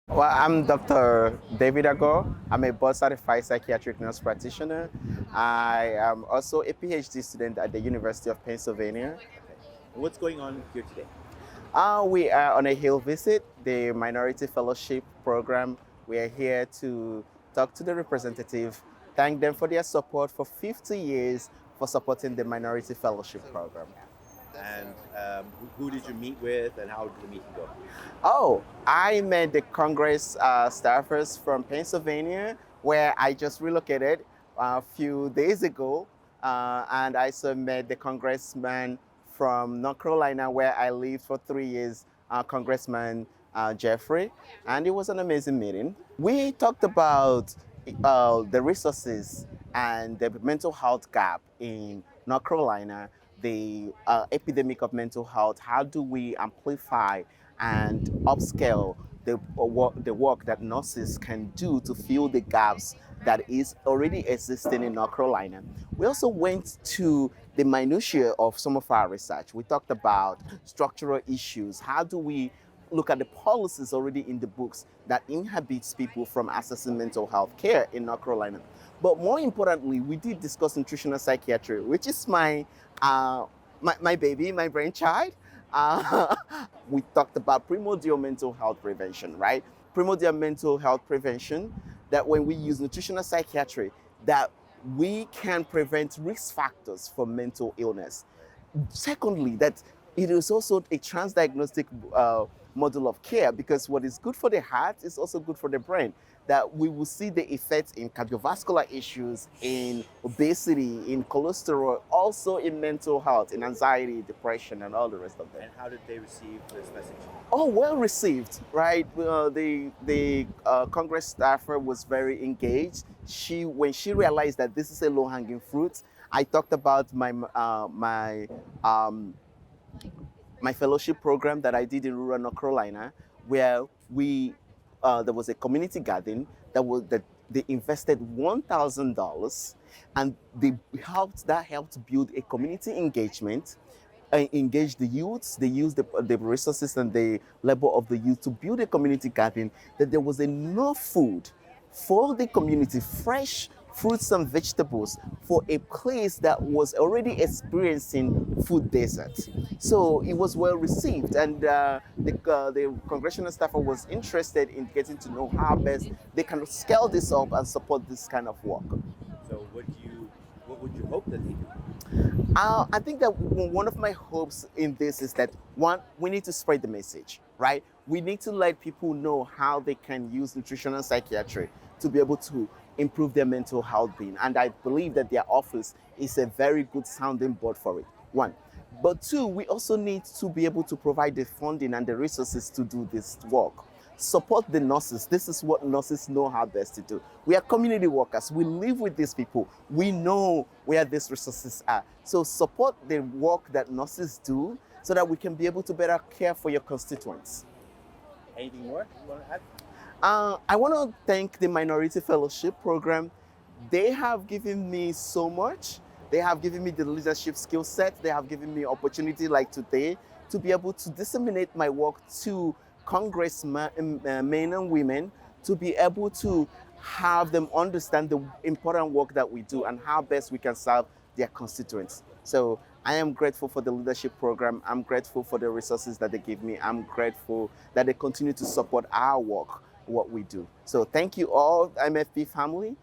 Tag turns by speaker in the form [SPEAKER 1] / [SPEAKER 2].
[SPEAKER 1] Well, I'm Dr. David Agor. I'm a board-certified psychiatric nurse practitioner. I am also a PhD student at the University of Pennsylvania.
[SPEAKER 2] What's going on here today?
[SPEAKER 1] We are on a Hill visit, the Minority Fellowship Program. We are here to talk to the representative, thank them for their support for 50 years for supporting the Minority Fellowship Program.
[SPEAKER 2] And who did you meet with, and how did the meeting go?
[SPEAKER 1] Oh, I met the Congress staffers from Pennsylvania, where I just relocated a few days ago. And I also met the congressman from North Carolina, where I lived for 3 years, Congressman Jeffrey. And it was an amazing meeting. We talked about the resources and the mental health gap in North Carolina, the epidemic of mental health. How do we amplify and upscale the work that nurses can do to fill the gaps that is already existing in North Carolina? We also went to the minutiae of some of our research. We talked about structural issues. How do we look at the policies already in the books that inhibits people from accessing mental health care in North Carolina? But more importantly, we did discuss nutritional psychiatry, which is my baby, my brainchild. Uh, we talked about primordial mental health prevention, right? Primordial mental health prevention, that when we use nutritional psychiatry, that we can prevent risk factors for mental illness. Secondly, that it is also a trans-diagnostic model of care, because what is good for the heart is also good for the brain. That we will see the effects in cardiovascular issues, in obesity, in cholesterol, also in mental health, in anxiety, depression, and all the rest of them.
[SPEAKER 2] And how did they receive this message?
[SPEAKER 1] Oh, well received, right? The Congress staffer was very engaged. When she realized that this is a low-hanging fruit, I talked about my fellowship program that I did in rural North Carolina, where there was a community garden that they invested $1,000, and that helped build a community engagement, engage the youths. They used the resources and the labor of the youth to build a community garden, that there was enough food for the community, fresh fruits and vegetables for a place that was already experiencing food desert. So it was well received, and the congressional staffer was interested in getting to know how best they can scale this up and support this kind of work.
[SPEAKER 2] So what would you hope that they do?
[SPEAKER 1] I think that one of my hopes in this is that, one, we need to spread the message, right? We need to let people know how they can use nutritional psychiatry to be able to improve their mental health being. And I believe that their office is a very good sounding board for it, one. But two, we also need to be able to provide the funding and the resources to do this work. Support the nurses. This is what nurses know how best to do. We are community workers. We live with these people. We know where these resources are. So support the work that nurses do so that we can be able to better care for your constituents.
[SPEAKER 2] Anything more you want to add?
[SPEAKER 1] I want to thank the Minority Fellowship Program. They have given me so much. They have given me the leadership skill set. They have given me opportunity like today to be able to disseminate my work to congressmen and women, to be able to have them understand the important work that we do and how best we can serve their constituents. So I am grateful for the leadership program. I'm grateful for the resources that they give me. I'm grateful that they continue to support our work, what we do. So thank you all, MFP family.